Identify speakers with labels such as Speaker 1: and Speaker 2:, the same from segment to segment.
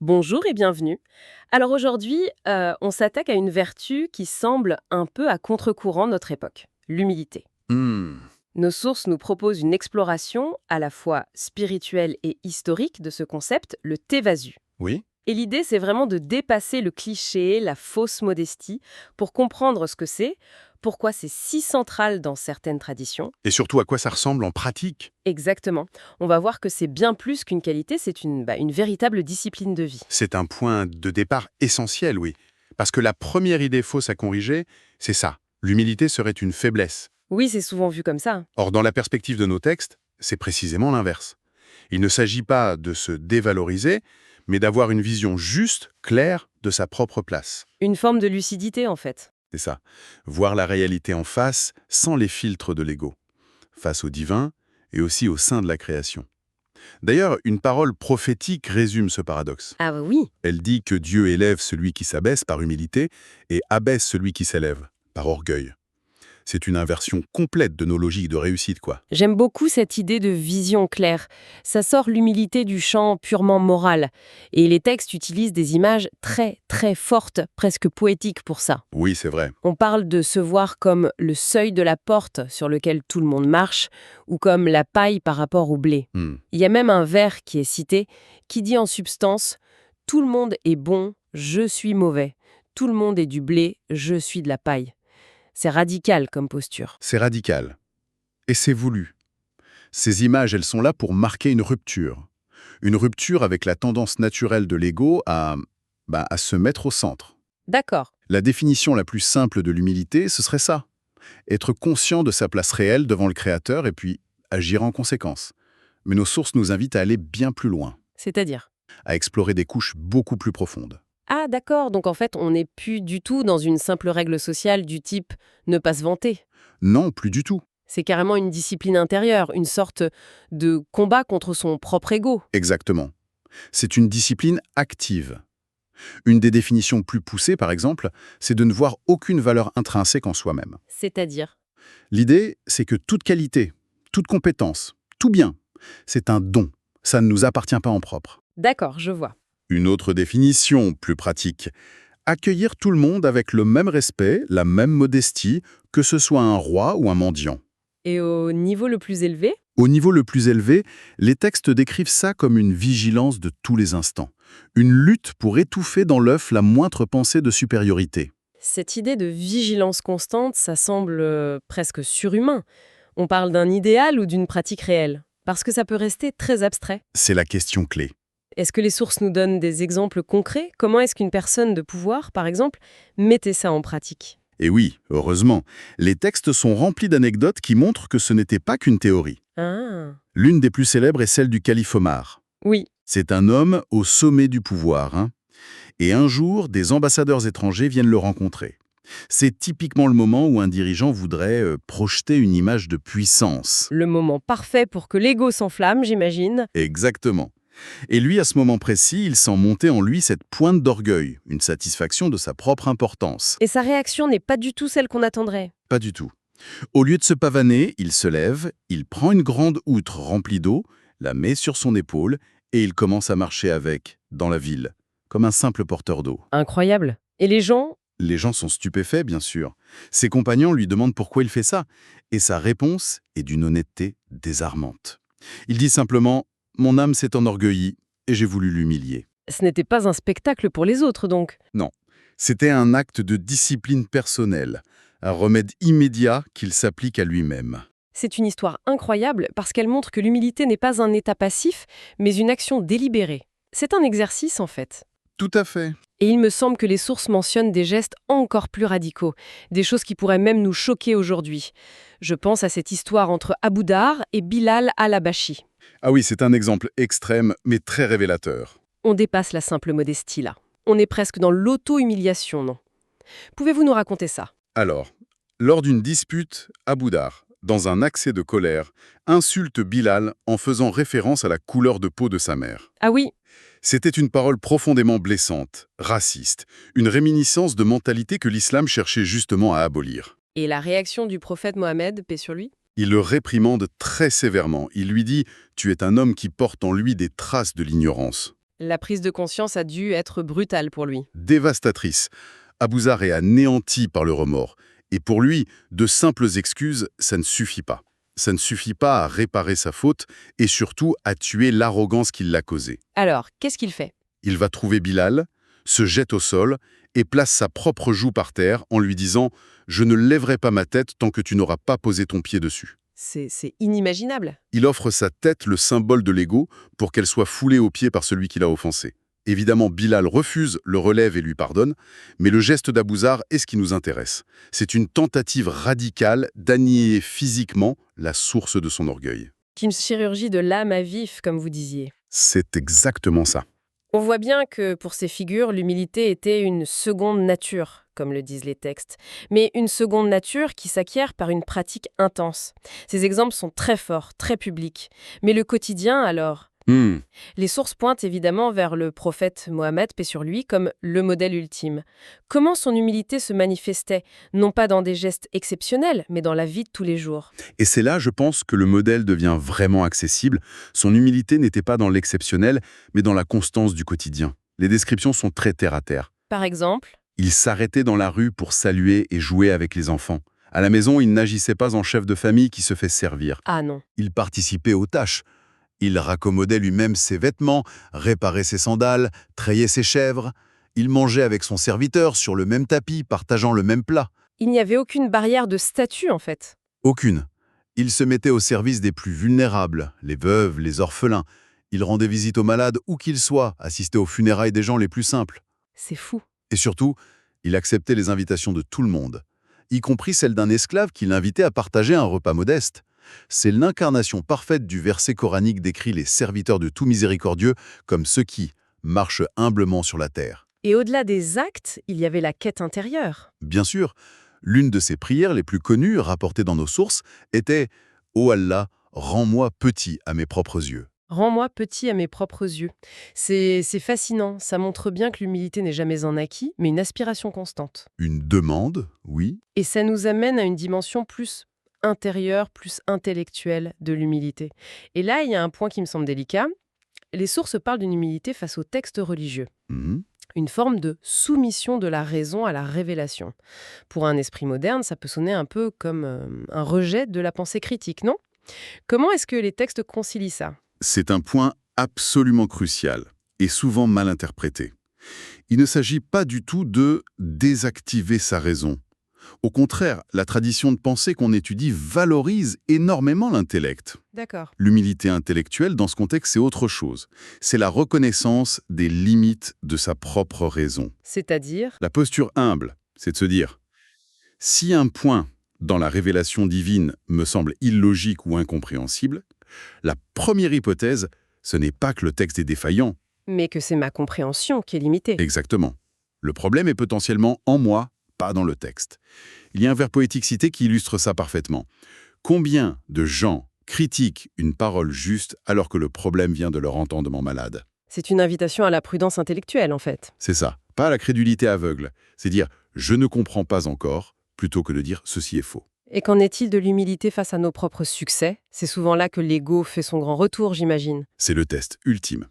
Speaker 1: Bonjour et bienvenue. Alors aujourd'hui, on s'attaque à une vertu qui semble un peu à contre-courant de notre époque, l'humilité.
Speaker 2: Hmm,
Speaker 1: Nos sources nous proposent une exploration à la fois spirituelle et historique de ce concept, le tevasu.
Speaker 2: oui.
Speaker 1: Et l'idée, c'est vraiment de dépasser le cliché, la fausse modestie, pour comprendre ce que c'est, pourquoi c'est si central dans certaines traditions.
Speaker 2: Et surtout à quoi ça ressemble en pratique.
Speaker 1: Exactement. On va voir que c'est bien plus qu'une qualité, c'est une véritable discipline de vie.
Speaker 2: C'est un point de départ essentiel, oui. Parce que la première idée fausse à corriger, c'est ça. L'humilité serait une faiblesse.
Speaker 1: Oui, c'est souvent vu comme ça.
Speaker 2: Or, dans la perspective de nos textes, c'est précisément l'inverse. Il ne s'agit pas de se dévaloriser, mais d'avoir une vision juste, claire de sa propre place.
Speaker 1: Une forme de lucidité, en fait.
Speaker 2: C'est ça. Voir la réalité en face, sans les filtres de l'ego. Face au divin et aussi au sein de la création. D'ailleurs, une parole prophétique résume ce paradoxe.
Speaker 1: Ah oui,
Speaker 2: Elle dit que Dieu élève celui qui s'abaisse par humilité et abaisse celui qui s'élève par orgueil. C'est une inversion complète de nos logiques de réussite, quoi.
Speaker 1: j'aime beaucoup cette idée de vision claire. Ça sort l'humilité du champ purement moral. Et les textes utilisent des images très, très fortes, presque poétiques pour ça.
Speaker 2: Oui, c'est vrai.
Speaker 1: On parle de se voir comme le seuil de la porte sur lequel tout le monde marche, ou comme la paille par rapport au blé.
Speaker 2: Hmm.
Speaker 1: Il y a même un vers qui est cité, qui dit en substance « Tout le monde est bon, je suis mauvais. Tout le monde est du blé, je suis de la paille. » C'est radical comme posture.
Speaker 2: C'est radical. Et c'est voulu. Ces images, elles sont là pour marquer une rupture. Une rupture avec la tendance naturelle de l'ego à se mettre au centre.
Speaker 1: D'accord.
Speaker 2: La définition la plus simple de l'humilité, ce serait ça. Être conscient de sa place réelle devant le Créateur et puis agir en conséquence. Mais nos sources nous invitent à aller bien plus loin,
Speaker 1: C'est-à-dire?
Speaker 2: à explorer des couches beaucoup plus profondes.
Speaker 1: Ah d'accord, donc en fait on n'est plus du tout dans une simple règle sociale du type ne pas se vanter.
Speaker 2: Non, plus du tout.
Speaker 1: C'est carrément une discipline intérieure, une sorte de combat contre son propre ego.
Speaker 2: Exactement. C'est une discipline active. Une des définitions plus poussées, par exemple, c'est de ne voir aucune valeur intrinsèque en soi-même.
Speaker 1: C'est-à-dire?
Speaker 2: L'idée, c'est que toute qualité, toute compétence, tout bien, c'est un don. Ça ne nous appartient pas en propre.
Speaker 1: D'accord, je vois.
Speaker 2: Une autre définition, plus pratique. Accueillir tout le monde avec le même respect, la même modestie, que ce soit un roi ou un mendiant.
Speaker 1: Et au niveau le plus élevé?
Speaker 2: Au niveau le plus élevé, les textes décrivent ça comme une vigilance de tous les instants. Une lutte pour étouffer dans l'œuf la moindre pensée de supériorité.
Speaker 1: Cette idée de vigilance constante, ça semble presque surhumain. On parle d'un idéal ou d'une pratique réelle? Parce que ça peut rester très abstrait.
Speaker 2: C'est la question clé.
Speaker 1: Est-ce que les sources nous donnent des exemples concrets? Comment est-ce qu'une personne de pouvoir, par exemple, mettait ça en pratique?
Speaker 2: Et oui, heureusement, les textes sont remplis d'anecdotes qui montrent que ce n'était pas qu'une théorie.
Speaker 1: Ah,
Speaker 2: L'une des plus célèbres est celle du calife Omar.
Speaker 1: oui.
Speaker 2: C'est un homme au sommet du pouvoir, hein. Et un jour, des ambassadeurs étrangers viennent le rencontrer. C'est typiquement le moment où un dirigeant voudrait projeter une image de puissance.
Speaker 1: Le moment parfait pour que l'ego s'enflamme, j'imagine.
Speaker 2: Exactement. Et lui, à ce moment précis, il sent monter en lui cette pointe d'orgueil, une satisfaction de sa propre importance.
Speaker 1: Et sa réaction n'est pas du tout celle qu'on attendrait.
Speaker 2: Pas du tout. Au lieu de se pavaner, il se lève, il prend une grande outre remplie d'eau, la met sur son épaule et il commence à marcher avec, dans la ville, comme un simple porteur d'eau.
Speaker 1: Incroyable. Et les gens?
Speaker 2: Les gens sont stupéfaits, bien sûr. Ses compagnons lui demandent pourquoi il fait ça, et sa réponse est d'une honnêteté désarmante. Il dit simplement « Mon âme s'est enorgueillie et j'ai voulu l'humilier
Speaker 1: Ce n'était pas un spectacle pour les autres, donc. ».
Speaker 2: Non, c'était un acte de discipline personnelle, un remède immédiat qu'il s'applique à lui-même.
Speaker 1: C'est une histoire incroyable parce qu'elle montre que l'humilité n'est pas un état passif, mais une action délibérée. C'est un exercice, en fait.
Speaker 2: Tout à fait.
Speaker 1: Et il me semble que les sources mentionnent des gestes encore plus radicaux, des choses qui pourraient même nous choquer aujourd'hui. Je pense à cette histoire entre Abu Dhar et Bilal al-Habashi.
Speaker 2: Ah oui, c'est un exemple extrême, mais très révélateur.
Speaker 1: On dépasse la simple modestie là. On est presque dans l'auto-humiliation, non? Pouvez-vous nous raconter ça?
Speaker 2: Alors, lors d'une dispute, Abu Dhar, dans un accès de colère, insulte Bilal en faisant référence à la couleur de peau de sa mère.
Speaker 1: Ah oui,
Speaker 2: C'était une parole profondément blessante, raciste, une réminiscence de mentalité que l'islam cherchait justement à abolir.
Speaker 1: et la réaction du prophète Mohammed, paix sur lui?
Speaker 2: Il le réprimande très sévèrement. Il lui dit « Tu es un homme qui porte en lui des traces de l'ignorance.
Speaker 1: La prise de conscience a dû être brutale pour lui.
Speaker 2: Dévastatrice. Abuzzar est anéanti par le remords. Et pour lui, de simples excuses, ça ne suffit pas. Ça ne suffit pas à réparer sa faute et surtout à tuer l'arrogance qui l'a causée.
Speaker 1: Alors, qu'est-ce qu'il fait?
Speaker 2: Il va trouver Bilal, se jette au sol et place sa propre joue par terre en lui disant « Je ne lèverai pas ma tête tant que tu n'auras pas posé ton pied dessus ».
Speaker 1: C'est inimaginable.
Speaker 2: Il offre sa tête, le symbole de l'ego, pour qu'elle soit foulée aux pieds par celui qui l'a offensé. Évidemment, Bilal refuse, le relève et lui pardonne, mais le geste d'Abuzzar est ce qui nous intéresse. C'est une tentative radicale d'annihiler physiquement la source de son orgueil.
Speaker 1: Qu'une chirurgie de l'âme à vif, comme vous disiez.
Speaker 2: C'est exactement ça.
Speaker 1: On voit bien que pour ces figures, l'humilité était une seconde nature, comme le disent les textes, mais une seconde nature qui s'acquiert par une pratique intense. Ces exemples sont très forts, très publics. Mais le quotidien, alors? Les sources pointent évidemment vers le prophète Mohammed, paix sur lui, comme le modèle ultime. Comment son humilité se manifestait, non pas dans des gestes exceptionnels, mais dans la vie de tous les jours?
Speaker 2: Et c'est là, je pense, que le modèle devient vraiment accessible. Son humilité n'était pas dans l'exceptionnel, mais dans la constance du quotidien. Les descriptions sont très terre-à-terre.
Speaker 1: Par exemple?
Speaker 2: Il s'arrêtait dans la rue pour saluer et jouer avec les enfants. À la maison, il n'agissait pas en chef de famille qui se fait servir.
Speaker 1: Ah non.
Speaker 2: Il participait aux tâches. Il raccommodait lui-même ses vêtements, réparait ses sandales, trayait ses chèvres. Il mangeait avec son serviteur sur le même tapis, partageant le même plat.
Speaker 1: Il n'y avait aucune barrière de statut, en fait.
Speaker 2: Aucune. Il se mettait au service des plus vulnérables, les veuves, les orphelins. Il rendait visite aux malades où qu'ils soient, assistait aux funérailles des gens les plus simples.
Speaker 1: C'est fou.
Speaker 2: Et surtout, il acceptait les invitations de tout le monde, y compris celle d'un esclave qui l'invitait à partager un repas modeste. C'est l'incarnation parfaite du verset coranique décrit les serviteurs de tout miséricordieux comme ceux qui marchent humblement sur la terre.
Speaker 1: Et au-delà des actes, il y avait la quête intérieure.
Speaker 2: Bien sûr, l'une de ses prières les plus connues, rapportées dans nos sources, était « Ô Allah, rends-moi petit à mes propres yeux ».
Speaker 1: Rends-moi petit à mes propres yeux. C'est fascinant, ça montre bien que l'humilité n'est jamais un acquis, mais une aspiration constante.
Speaker 2: Une demande, oui.
Speaker 1: Et ça nous amène à une dimension plus intérieure, plus intellectuelle de l'humilité. Et là, il y a un point qui me semble délicat. Les sources parlent d'une humilité face aux textes religieux.
Speaker 2: Mhm.
Speaker 1: Une forme de soumission de la raison à la révélation. Pour un esprit moderne, ça peut sonner un peu comme un rejet de la pensée critique, non? Comment est-ce que les textes concilient ça?
Speaker 2: C'est un point absolument crucial et souvent mal interprété. Il ne s'agit pas du tout de désactiver sa raison. Au contraire, la tradition de pensée qu'on étudie valorise énormément l'intellect.
Speaker 1: D'accord.
Speaker 2: L'humilité intellectuelle, dans ce contexte, c'est autre chose. C'est la reconnaissance des limites de sa propre raison.
Speaker 1: C'est-à-dire?
Speaker 2: La posture humble, c'est de se dire « Si un point dans la révélation divine me semble illogique ou incompréhensible, la première hypothèse, ce n'est pas que le texte est défaillant. »
Speaker 1: Mais que c'est ma compréhension qui est limitée.
Speaker 2: Exactement. Le problème est potentiellement en moi, pas dans le texte. Il y a un vers poétique cité qui illustre ça parfaitement. Combien de gens critiquent une parole juste alors que le problème vient de leur entendement malade?
Speaker 1: C'est une invitation à la prudence intellectuelle, en fait.
Speaker 2: C'est ça, pas à la crédulité aveugle. C'est dire « je ne comprends pas encore » plutôt que de dire « ceci est faux ».
Speaker 1: Et qu'en est-il de l'humilité face à nos propres succès? C'est souvent là que l'ego fait son grand retour, j'imagine.
Speaker 2: C'est le test ultime.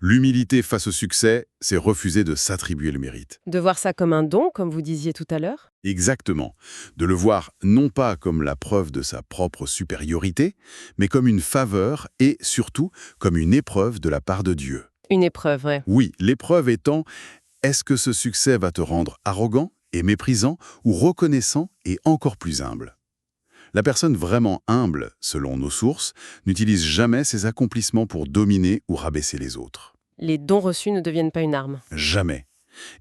Speaker 2: L'humilité face au succès, c'est refuser de s'attribuer le mérite.
Speaker 1: De voir ça comme un don, comme vous disiez tout à l'heure?
Speaker 2: Exactement. De le voir non pas comme la preuve de sa propre supériorité, mais comme une faveur et surtout comme une épreuve de la part de Dieu.
Speaker 1: Une épreuve, ouais.
Speaker 2: Oui, l'épreuve étant, est-ce que ce succès va te rendre arrogant et méprisant ou reconnaissant et encore plus humble? La personne vraiment humble, selon nos sources, n'utilise jamais ses accomplissements pour dominer ou rabaisser les autres.
Speaker 1: Les dons reçus ne deviennent pas une arme.
Speaker 2: Jamais.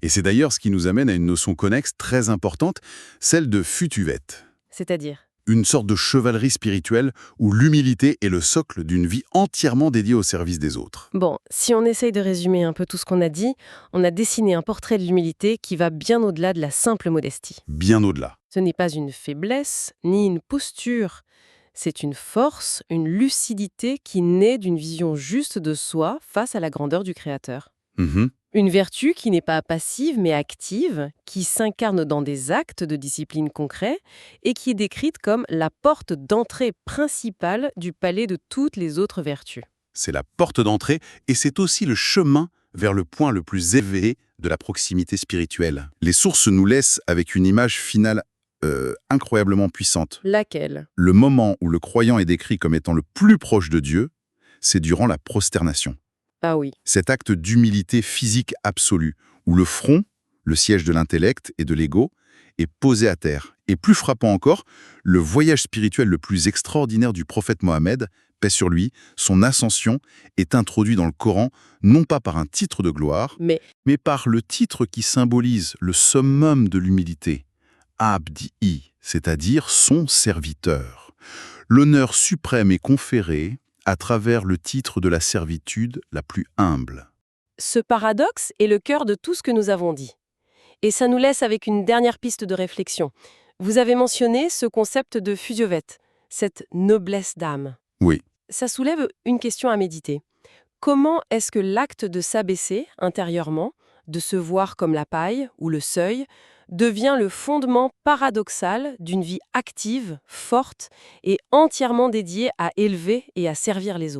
Speaker 2: Et c'est d'ailleurs ce qui nous amène à une notion connexe très importante, celle de futuvette.
Speaker 1: C'est-à-dire?
Speaker 2: Une sorte de chevalerie spirituelle où l'humilité est le socle d'une vie entièrement dédiée au service des autres.
Speaker 1: Bon, si on essaye de résumer un peu tout ce qu'on a dit, on a dessiné un portrait de l'humilité qui va bien au-delà de la simple modestie.
Speaker 2: Bien au-delà.
Speaker 1: Ce n'est pas une faiblesse, ni une posture. C'est une force, une lucidité qui naît d'une vision juste de soi face à la grandeur du Créateur.
Speaker 2: Mhm.
Speaker 1: Une vertu qui n'est pas passive mais active, qui s'incarne dans des actes de discipline concrets et qui est décrite comme la porte d'entrée principale du palais de toutes les autres vertus.
Speaker 2: C'est la porte d'entrée et c'est aussi le chemin vers le point le plus élevé de la proximité spirituelle. Les sources nous laissent avec une image finale incroyablement puissante.
Speaker 1: Laquelle?
Speaker 2: Le moment où le croyant est décrit comme étant le plus proche de Dieu, c'est durant la prosternation.
Speaker 1: Ah oui.
Speaker 2: Cet acte d'humilité physique absolue, où le front, le siège de l'intellect et de l'ego, est posé à terre. Et plus frappant encore, le voyage spirituel le plus extraordinaire du prophète Mohammed, paix sur lui, son ascension, est introduit dans le Coran, non pas par un titre de gloire,
Speaker 1: Mais
Speaker 2: mais par le titre qui symbolise le summum de l'humilité, Abdi, c'est-à-dire son serviteur. L'honneur suprême est conféré à travers le titre de la servitude la plus humble.
Speaker 1: ce paradoxe est le cœur de tout ce que nous avons dit. Et ça nous laisse avec une dernière piste de réflexion. Vous avez mentionné ce concept de fusiovète, cette noblesse d'âme.
Speaker 2: Oui,
Speaker 1: Ça soulève une question à méditer. Comment est-ce que l'acte de s'abaisser intérieurement, de se voir comme la paille ou le seuil, devient le fondement paradoxal d'une vie active, forte et entièrement dédiée à élever et à servir les autres?